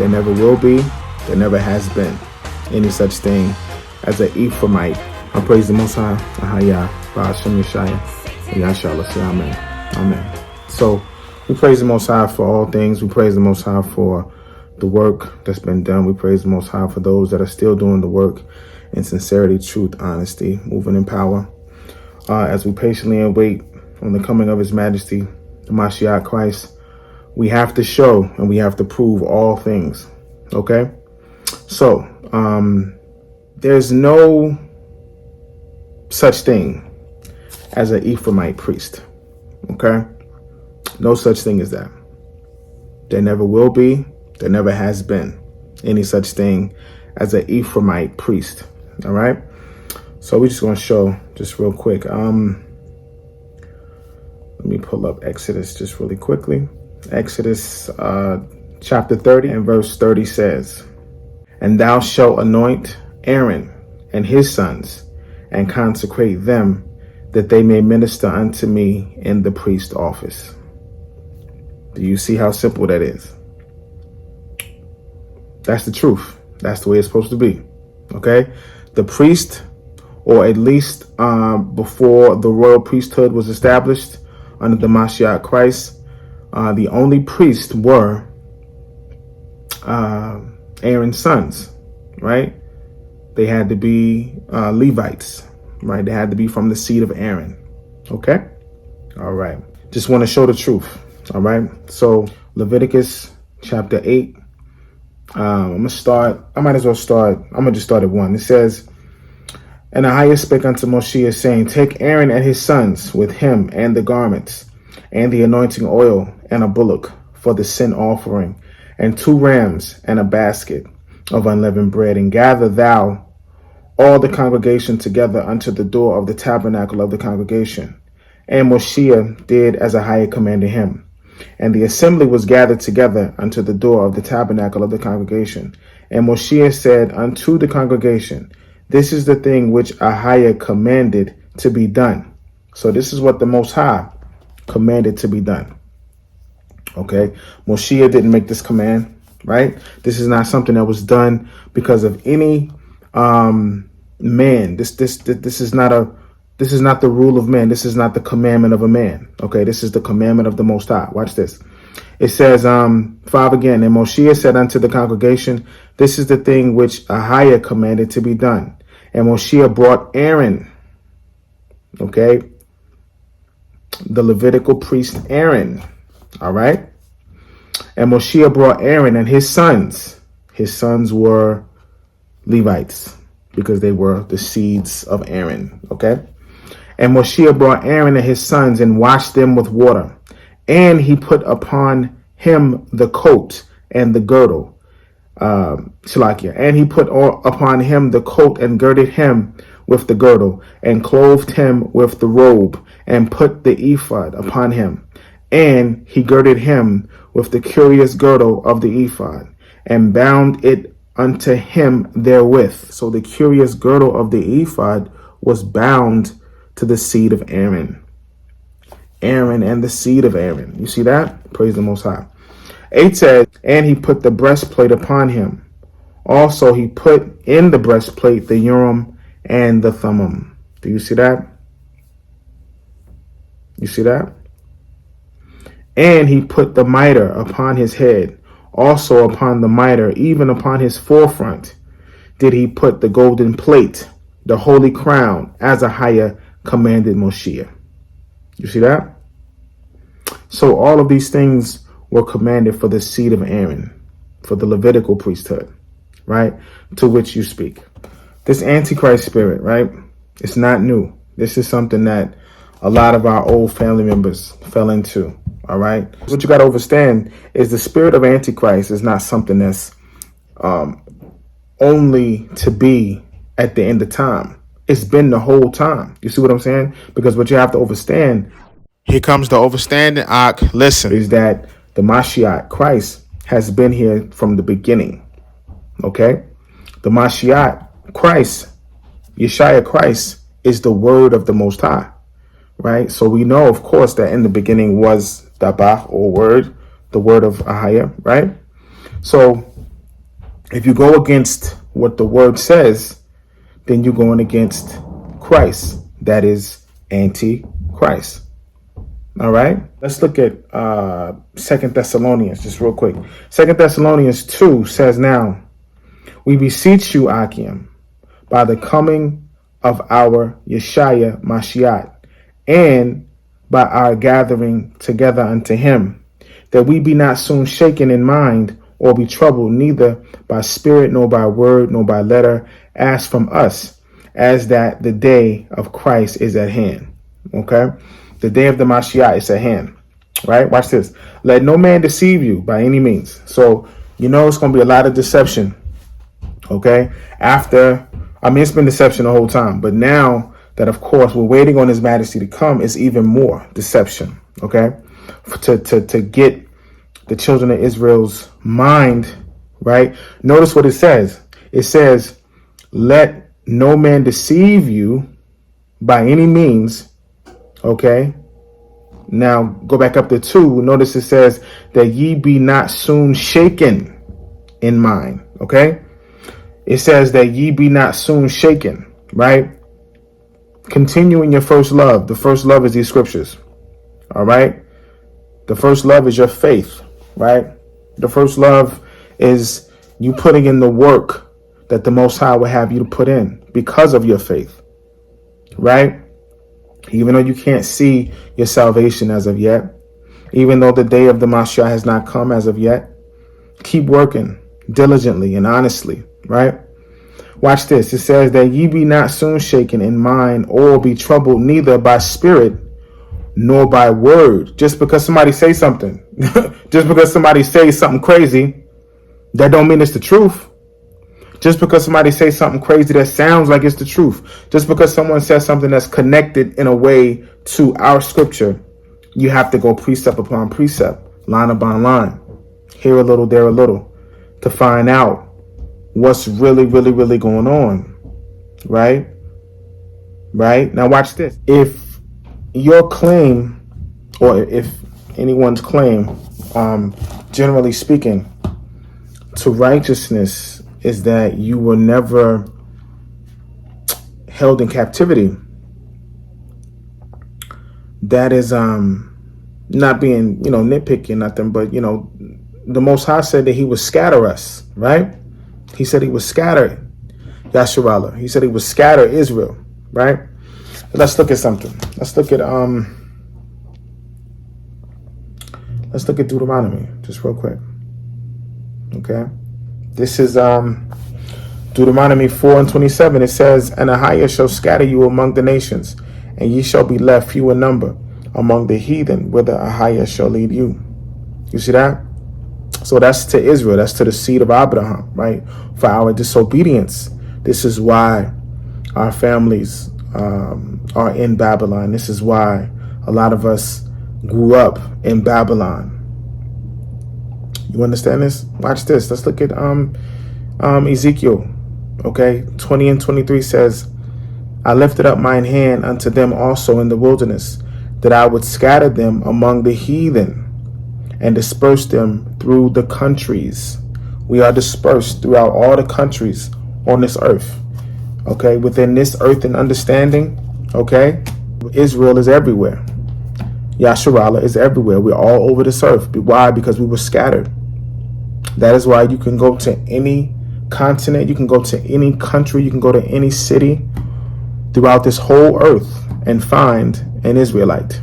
There never will be, there never has been any such thing as an Ephraimite. I praise the Most High, Ahaya, Ba'ashem Yeshaya, YASHARAHLA, say amen. Amen. So we praise the Most High for all things. We praise the Most High for the work that's been done. We praise the Most High for those that are still doing the work in sincerity, truth, honesty, moving in power. As we patiently await on the coming of His Majesty, the Mashiach Christ, we have to show and we have to prove all things. Okay? So, there's no such thing as an Ephraimite priest. Okay? No such thing as that. There never will be, there never has been any such thing as an Ephraimite priest. All right? So we're just going to show just real quick. Let me pull up Exodus just really quickly. Exodus chapter 30 and verse 30 says, "And thou shalt anoint Aaron and his sons, and consecrate them, that they may minister unto me in the priest office." Do you see how simple that is? That's the truth. That's the way it's supposed to be. Okay? The priest, or at least before the royal priesthood was established under the Mashiach Christ, the only priests were Aaron's sons, right? They had to be Levites, right? They had to be from the seed of Aaron. Okay? All right. Just want to show the truth. All right. So Leviticus chapter 8. I'm going to start. I might as well start. I'm going to just start at 1. It says, "And Ahijah spake unto Moshe, saying, Take Aaron and his sons with him, and the garments, and the anointing oil, and a bullock for the sin offering, and 2 rams, and a basket of unleavened bread, and gather thou all the congregation together unto the door of the tabernacle of the congregation. And Moshe did as Ahijah commanded him. And the assembly was gathered together unto the door of the tabernacle of the congregation. And Moshe said unto the congregation, This is the thing which Ahijah commanded to be done." So this is what the Most High commanded to be done. Okay, Moshe didn't make this command, right? This is not something that was done because of any man. This is not the rule of man. This is not the commandment of a man. Okay, this is the commandment of the Most High. Watch this. It says, 5 again, "And Moshe said unto the congregation, This is the thing which Ahijah commanded to be done. And Moshe brought Aaron," okay, the Levitical priest Aaron. All right. "And Moshe brought Aaron and his sons." His sons were Levites because they were the seeds of Aaron. Okay. "And Moshe brought Aaron and his sons and washed them with water. And he put upon him the coat and the girdle. And he put upon him the coat and girded him with the girdle, and clothed him with the robe, and put the ephod upon him. And he girded him with the curious girdle of the ephod, and bound it unto him therewith." So the curious girdle of the ephod was bound to the seed of Aaron. Aaron and the seed of Aaron. You see that? Praise the Most High. 8 says, "And he put the breastplate upon him. Also he put in the breastplate the Urim and the Thummim." Do you see that? You see that? "And he put the mitre upon his head. Also upon the mitre, even upon his forefront, did he put the golden plate, the holy crown, as Ahijah commanded Moshe." You see that? So all of these things were commanded for the seed of Aaron, for the Levitical priesthood, right? To which you speak. This Antichrist spirit, right? It's not new. This is something that a lot of our old family members fell into, all right? What you got to understand is the spirit of Antichrist is not something that's only to be at the end of time. It's been the whole time. You see what I'm saying? Because what you have to understand, here comes the overstanding, listen, is that the Mashiach Christ has been here from the beginning. Okay? The Mashiach Christ, Yeshua Christ, is the word of the Most High. Right? So we know, of course, that in the beginning was Dabach, or word, the word of Ahijah, right? So If you go against what the word says, then you're going against Christ. That is anti-Christ. All right. Let's look at 2 Thessalonians just real quick. 2 Thessalonians 2 says, "Now we beseech you, Akim, by the coming of our Yeshaya Mashiach, and by our gathering together unto him, that we be not soon shaken in mind, or be troubled, neither by spirit, nor by word, nor by letter, as from us, as that the day of Christ is at hand." Okay? The day of the Mashiach is at hand. Right? Watch this. "Let no man deceive you by any means." So, it's going to be a lot of deception. Okay? It's been deception the whole time. But now that, of course, we're waiting on His Majesty to come, it's even more deception. Okay? To get the children of Israel's mind, right? Notice what it says. It says, "Let no man deceive you by any means." Okay. Now go back up to 2. Notice it says that ye be not soon shaken in mind. Okay. It says that ye be not soon shaken, right? Continue in your first love. The first love is these scriptures. All right. The first love is your faith, right? The first love is you putting in the work that the Most High will have you to put in because of your faith, right? Even though you can't see your salvation as of yet, even though the day of the Mashiach has not come as of yet, keep working diligently and honestly, right? Watch this. It says that ye be not soon shaken in mind, or be troubled, neither by spirit, nor by word. Just because somebody say something, just because somebody says something crazy, that don't mean it's the truth. Just because somebody says something crazy that sounds like it's the truth, just because someone says something that's connected in a way to our scripture, you have to go precept upon precept, line upon line, here a little, there a little, to find out what's really, really, really going on, right? Right? Now watch this. If your claim, or if anyone's claim, generally speaking, to righteousness is that you were never held in captivity, that is not being, nitpicky or nothing, but the Most High said that He would scatter us, right? He said He would scatter YASHARAHLA. He said He would scatter Israel, right? Let's look at something. Let's look at Deuteronomy just real quick. Okay. This is Deuteronomy 4:27. It says, "And Ahijah shall scatter you among the nations, and ye shall be left few in number among the heathen, whither Ahijah shall lead you." You see that? So that's to Israel. That's to the seed of Abraham, right? For our disobedience. This is why our families are in Babylon. This is why a lot of us grew up in Babylon. You understand this? Watch this. Let's look at Ezekiel. Okay, 20 and 23 says, "I lifted up mine hand unto them also in the wilderness, that I would scatter them among the heathen, and disperse them through the countries." We are dispersed throughout all the countries on this earth. Okay, within this earth and understanding, okay, Israel is everywhere. YASHARAHLA is everywhere. We're all over this earth. Why? Because we were scattered. That is why you can go to any continent, you can go to any country, you can go to any city throughout this whole earth and find an Israelite.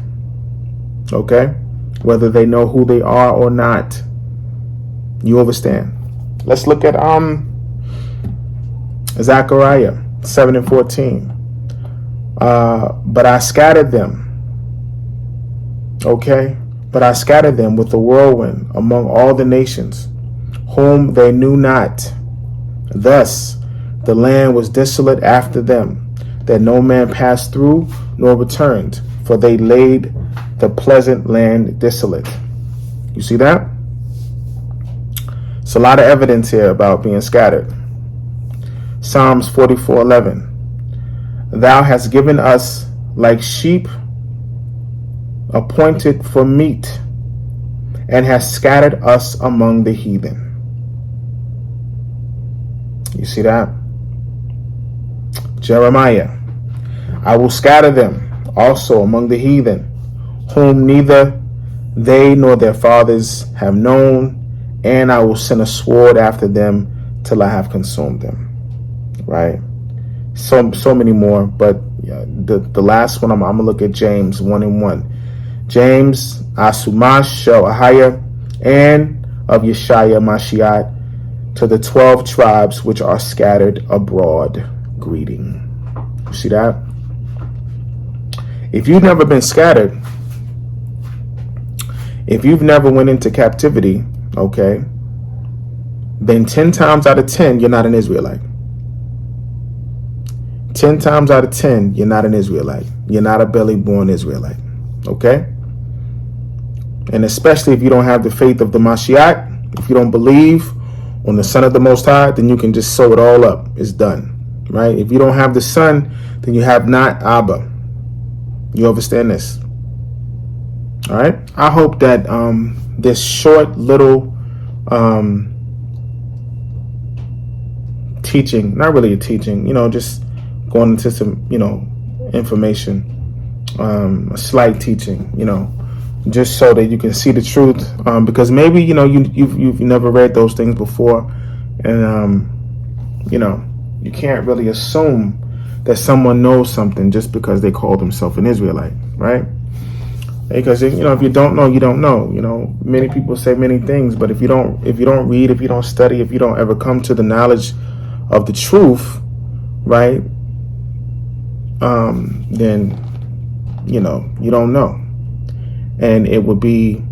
Okay? Whether they know who they are or not. You understand? Let's look at Zechariah 7 and 14. But I scattered them. Okay? But I scattered them with the whirlwind among all the nations, whom they knew not. Thus the land was desolate after them, that no man passed through nor returned, for they laid the pleasant land desolate. You see that? It's a lot of evidence here about being scattered. Psalms 44:11. Thou hast given us like sheep appointed for meat, and hast scattered us among the heathen. You see that? Jeremiah, I will scatter them also among the heathen, whom neither they nor their fathers have known, and I will send a sword after them till I have consumed them. Right? So many more, but the last one I'm gonna look at James 1:1. James, Asumash Shel Ahaya, and of Yeshaya Mashiach, to the 12 tribes which are scattered abroad, greeting. You see that? If you've never been scattered, if you've never went into captivity, okay, then 10 times out of 10, you're not an Israelite. 10 times out of 10, you're not an Israelite. You're not a belly-born Israelite, okay? And especially if you don't have the faith of the Mashiach, if you don't believe on the Son of the Most High, then you can just sew it all up. It's done, right? If you don't have the Son, then you have not Abba. You understand this? All right? I hope that this short little teaching, not really a teaching, just going into some, information, a slight teaching, just so that you can see the truth, because maybe you've never read those things before, and you can't really assume that someone knows something just because they call themselves an Israelite, right? Because if you don't know, you don't know. Many people say many things, but if you don't read, if you don't study, if you don't ever come to the knowledge of the truth, right, then you don't know. And it would be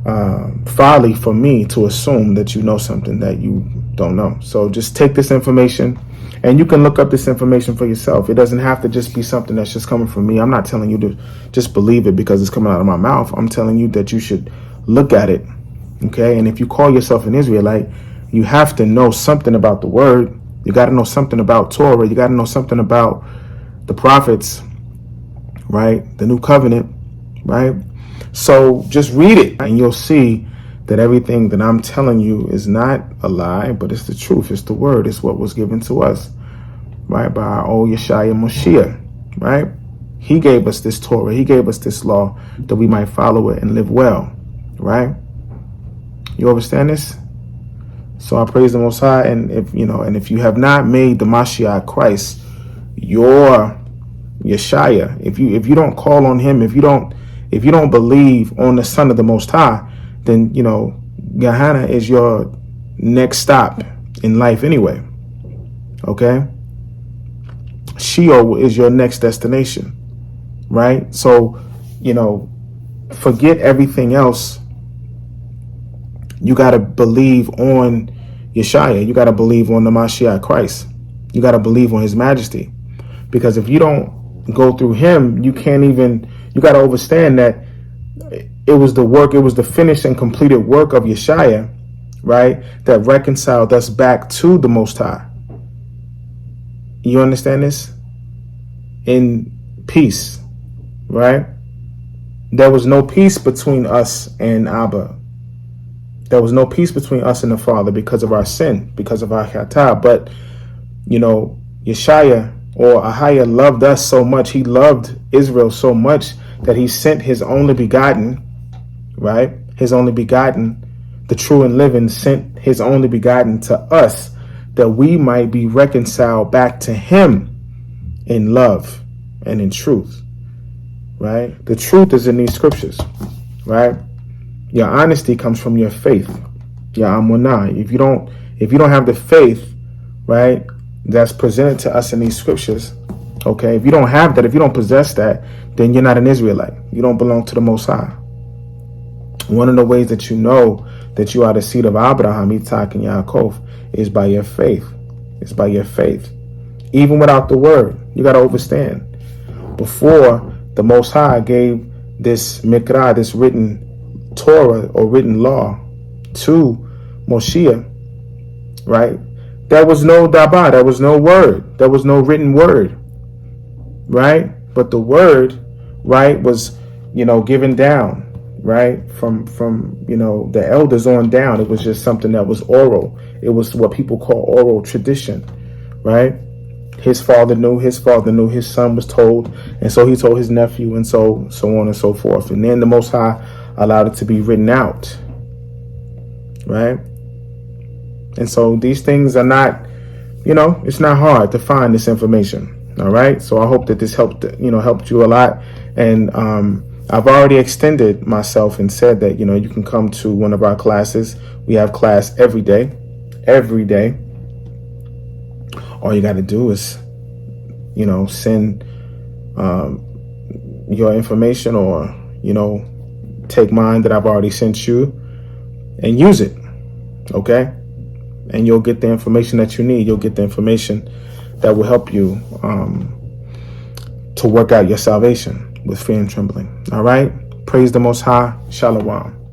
folly for me to assume that you know something that you don't know. So just take this information, and you can look up this information for yourself. It doesn't have to just be something that's just coming from me. I'm not telling you to just believe it because it's coming out of my mouth. I'm telling you that you should look at it, okay? And if you call yourself an Israelite, you have to know something about the word. You got to know something about Torah. You got to know something about the prophets, right? The new covenant, right? So just read it, and you'll see that everything that I'm telling you is not a lie, but it's the truth. It's the word. It's what was given to us, right, by our old Yeshaya Moshiach, right? He gave us this Torah. He gave us this law that we might follow it and live well, right? You understand this? So I praise the Most High, and if you have not made the Mashiach Christ your Yeshaya, if you don't call on him, if you don't believe on the Son of the Most High, then Gehenna is your next stop in life anyway. Okay? Sheol is your next destination, right? So, forget everything else. You got to believe on Yeshaya. You got to believe on the Mashiach Christ. You got to believe on His Majesty. Because if you don't go through him, you got to understand that it was the finished and completed work of Yeshaya, right, that reconciled us back to the Most High. You understand this? In peace, right? There was no peace between us and Abba. There was no peace between us and the Father because of our sin, because of our chata. But, Yeshaya or Ahaya loved us so much. He loved Israel so much that he sent his only begotten, right? His only begotten, the true and living, sent his only begotten to us that we might be reconciled back to him in love and in truth, right? The truth is in these scriptures, right? Your honesty comes from your faith, your amunah. If you don't have the faith, right, that's presented to us in these scriptures, okay, if you don't have that, if you don't possess that, then you're not an Israelite. You don't belong to the Most High. One of the ways that you know that you are the seed of Abraham, Isaac, and Yaakov is by your faith. It's by your faith. Even without the word, you got to understand. Before the Most High gave this Mikra, this written Torah or written law to Moshiach, right? There was no Dabah, there was no word, there was no written word, right? But the word, right, was, given down, right, from the elders on down. It was just something that was oral. It was what people call oral tradition, right? His father knew, his son was told, and so he told his nephew, and so on and so forth. And then the Most High allowed it to be written out, right? And so these things are not, it's not hard to find this information. All right. So I hope that this helped you a lot. And I've already extended myself and said that, you can come to one of our classes. We have class every day. All you got to do is, send your information, or, take mine that I've already sent you and use it. Okay. And you'll get the information that you need. You'll get the information that will help you to work out your salvation with fear and trembling. All right. Praise the Most High. Shalom.